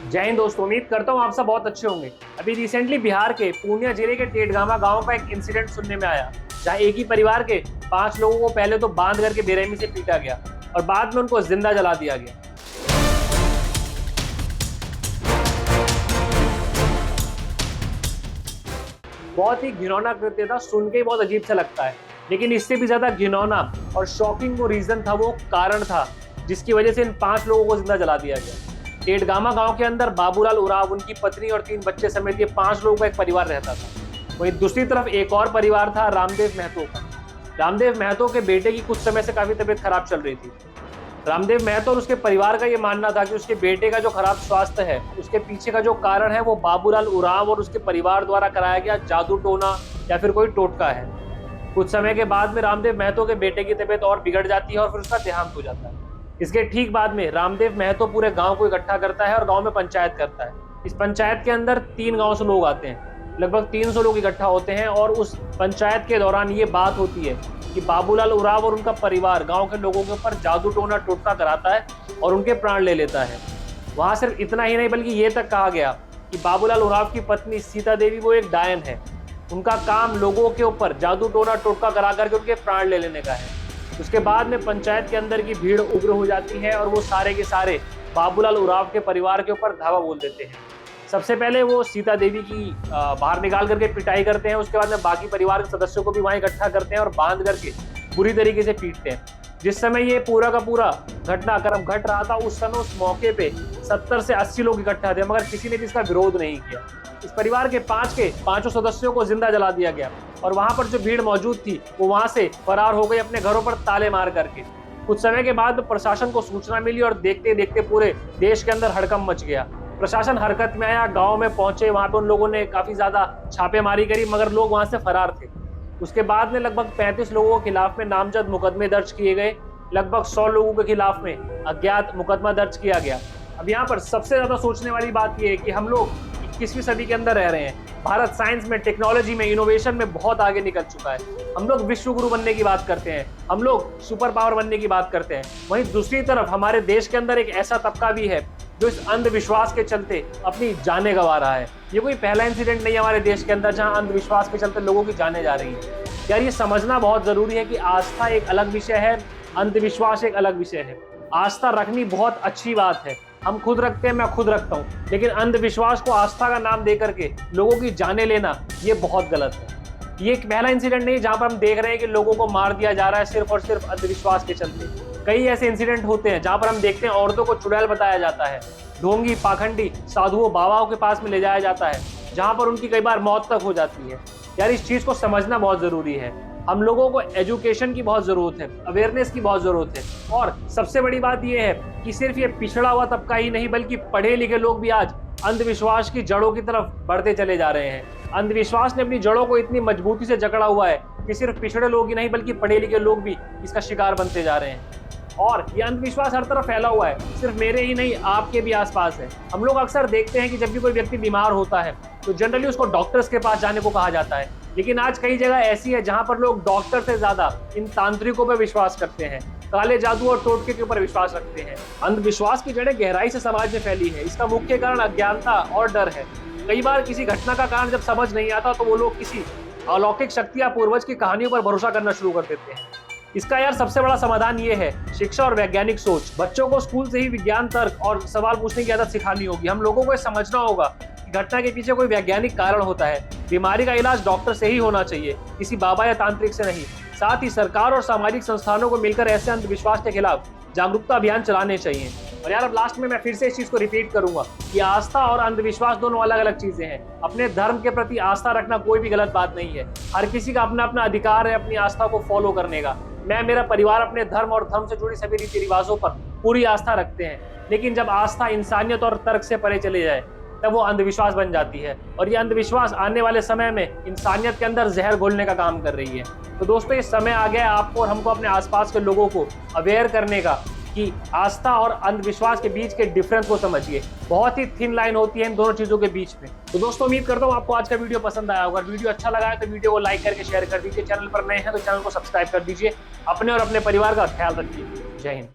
जय हिंद दोस्तों, उम्मीद करता हूँ आप सब बहुत अच्छे होंगे। अभी रिसेंटली बिहार के पूर्णिया जिले के टेटगामा गांव का एक इंसिडेंट सुनने में आया, जहां एक ही परिवार के 5 लोगों को पहले तो बांध करके बेरहमी से पीटा गया और बाद में उनको जिंदा जला दिया गया। बहुत ही घिनौना कृत्य था, सुन के ही बहुत अजीब सा लगता है, लेकिन इससे भी ज्यादा घिनौना और शॉकिंग वो रीजन था, वो कारण था जिसकी वजह से इन 5 लोगों को जिंदा जला दिया गया। टेटगामा गांव के अंदर बाबूलाल उरांव, उनकी पत्नी और 3 बच्चे समेत ये 5 लोगों का एक परिवार रहता था। वहीं दूसरी तरफ एक और परिवार था रामदेव महतो का। रामदेव महतो के बेटे की कुछ समय से काफी तबीयत खराब चल रही थी। रामदेव महतो और उसके परिवार का ये मानना था कि उसके बेटे का जो खराब स्वास्थ्य है, उसके पीछे का जो कारण है वो बाबूलाल उरांव और उसके परिवार द्वारा कराया गया जादू टोना या फिर कोई टोटका है। कुछ समय के बाद में रामदेव महतो के बेटे की तबीयत और बिगड़ जाती है और फिर उसका देहांत हो जाता है। इसके ठीक बाद में रामदेव महतो पूरे गांव को इकट्ठा करता है और गांव में पंचायत करता है। इस पंचायत के अंदर 3 गांव से लोग आते हैं, लगभग 300 लोग इकट्ठा होते हैं और उस पंचायत के दौरान ये बात होती है कि बाबूलाल उरांव और उनका परिवार गांव के लोगों के ऊपर जादू टोना टोटका कराता है और उनके प्राण ले लेता है। वहां सिर्फ इतना ही नहीं बल्कि ये तक कहा गया कि बाबूलाल उरांव की पत्नी सीता देवी वो एक डायन है। उनका काम लोगों के ऊपर जादू टोना टोटका करा करके उनके प्राण ले लेने का है। उसके बाद में पंचायत के अंदर की भीड़ उग्र हो जाती है और वो सारे के सारे बाबूलाल उरांव के परिवार के ऊपर धावा बोल देते हैं। सबसे पहले वो सीता देवी की बाहर निकाल करके पिटाई करते हैं। उसके बाद में बाकी परिवार के सदस्यों को भी वहां इकट्ठा करते हैं और बांध करके बुरी तरीके से पीटते हैं। जिस समय ये पूरा का पूरा घटनाक्रम घट रहा था, उस समय उस मौके पे 70 से 80 लोग इकट्ठा थे, मगर किसी ने भी इसका विरोध नहीं किया। इस परिवार के 5 के 5 सदस्यों को जिंदा जला दिया गया और वहां पर जो भीड़ मौजूद थी वो वहां से फरार हो गई अपने घरों पर ताले मार करके। कुछ समय के बाद प्रशासन को सूचना मिली और देखते देखते पूरे देश के अंदर हड़कंप मच गया। प्रशासन हरकत में आया, गांव में पहुंचे, वहां पे उन लोगों ने काफी ज्यादा छापेमारी करी, मगर लोग वहां से फरार थे। उसके बाद में लगभग 35 लोगों के खिलाफ में नामजद मुकदमे दर्ज किए गए। लगभग 100 लोगों के खिलाफ में अज्ञात मुकदमा दर्ज किया गया। अब यहाँ पर सबसे ज्यादा सोचने वाली बात यह है कि हम लोग 21वीं सदी के अंदर रह रहे हैं। भारत साइंस में, टेक्नोलॉजी में, इनोवेशन में बहुत आगे निकल चुका है। हम लोग विश्व गुरु बनने की बात करते हैं, हम लोग सुपर पावर बनने की बात करते हैं। वहीं दूसरी तरफ हमारे देश के अंदर एक ऐसा तबका भी है जो इस अंधविश्वास के चलते अपनी जानें गंवा रहा है। ये कोई पहला इंसिडेंट नहीं है हमारे देश के अंदर जहां अंधविश्वास के चलते लोगों की जानें जा रही हैं। यार, ये समझना बहुत जरूरी है कि आस्था एक अलग विषय है, अंधविश्वास एक अलग विषय है। आस्था रखनी बहुत अच्छी बात है, हम खुद रखते हैं, मैं खुद रखता हूँ, लेकिन अंधविश्वास को आस्था का नाम दे करके लोगों की जानें लेना ये बहुत गलत है। ये एक पहला इंसिडेंट नहीं जहां पर हम देख रहे हैं कि लोगों को मार दिया जा रहा है सिर्फ और सिर्फ अंधविश्वास के चलते। कई ऐसे इंसिडेंट होते हैं जहां पर हम देखते हैं औरतों को चुड़ैल बताया जाता है, ढोंगी पाखंडी साधुओं बाबाओं के पास में ले जाया जाता है, जहां पर उनकी कई बार मौत तक हो जाती है। यार, इस चीज को समझना बहुत जरूरी है। हम लोगों को एजुकेशन की बहुत जरूरत है, अवेयरनेस की बहुत जरूरत है। और सबसे बड़ी बात यह है कि सिर्फ ये पिछड़ा हुआ तबका ही नहीं बल्कि पढ़े लिखे लोग भी आज अंधविश्वास की जड़ों की तरफ बढ़ते चले जा रहे हैं। अंधविश्वास ने अपनी जड़ों को इतनी मजबूती से जकड़ा हुआ है कि सिर्फ पिछड़े लोग ही नहीं बल्कि पढ़े लिखे लोग भी इसका शिकार बनते जा रहे हैं। और ये अंधविश्वास हर तरफ फैला हुआ है, सिर्फ मेरे ही नहीं आपके भी आसपास है। हम लोग अक्सर देखते हैं कि जब भी कोई व्यक्ति बीमार होता है तो जनरली उसको डॉक्टर्स के पास जाने को कहा जाता है, लेकिन आज कई जगह ऐसी है जहां पर लोग डॉक्टर से ज्यादा इन तांत्रिकों पर विश्वास करते हैं, काले जादू और टोटके के ऊपर विश्वास रखते हैं। अंधविश्वास की जड़ें गहराई से समाज में फैली है। इसका मुख्य कारण अज्ञानता और डर है। कई बार किसी घटना का कारण जब समझ नहीं आता तो वो लोग किसी अलौकिक शक्ति या पूर्वज की कहानियों पर भरोसा करना शुरू कर देते हैं। इसका यार सबसे बड़ा समाधान ये है शिक्षा और वैज्ञानिक सोच। बच्चों को स्कूल से ही विज्ञान, तर्क और सवाल पूछने की आदत सिखानी होगी। हम लोगों को समझना होगा कि घटना के पीछे कोई वैज्ञानिक कारण होता है। बीमारी का इलाज डॉक्टर से ही होना चाहिए, किसी बाबा या तांत्रिक से नहीं। साथ ही सरकार और सामाजिक संस्थानों को मिलकर ऐसे अंधविश्वास के खिलाफ जागरूकता अभियान चलाने चाहिए। और यार, अब लास्ट में मैं फिर से इस चीज को रिपीट करूंगा कि आस्था और अंधविश्वास दोनों अलग अलग चीजें हैं। अपने धर्म के प्रति आस्था रखना कोई भी गलत बात नहीं है। हर किसी का अपना अपना अधिकार है अपनी आस्था को फॉलो करने का। मैं, मेरा परिवार अपने धर्म और धर्म से जुड़ी सभी रीति रिवाजों पर पूरी आस्था रखते हैं, लेकिन जब आस्था इंसानियत और तर्क से परे चले जाए तब वो अंधविश्वास बन जाती है। और ये अंधविश्वास आने वाले समय में इंसानियत के अंदर जहर घोलने का काम कर रही है। तो दोस्तों, ये समय आ गया है आपको और हमको अपने आसपास के लोगों को अवेयर करने का कि आस्था और अंधविश्वास के बीच के डिफरेंस को समझिए। बहुत ही थिन लाइन होती है इन दोनों चीजों के बीच में। तो दोस्तों, उम्मीद करता हूँ आपको आज का वीडियो पसंद आया होगा। अगर वीडियो अच्छा लगा है तो वीडियो को लाइक करके शेयर कर दीजिए। चैनल पर नए हैं तो चैनल को सब्सक्राइब कर दीजिए। अपने और अपने परिवार का ख्याल रखिए। जय हिंद।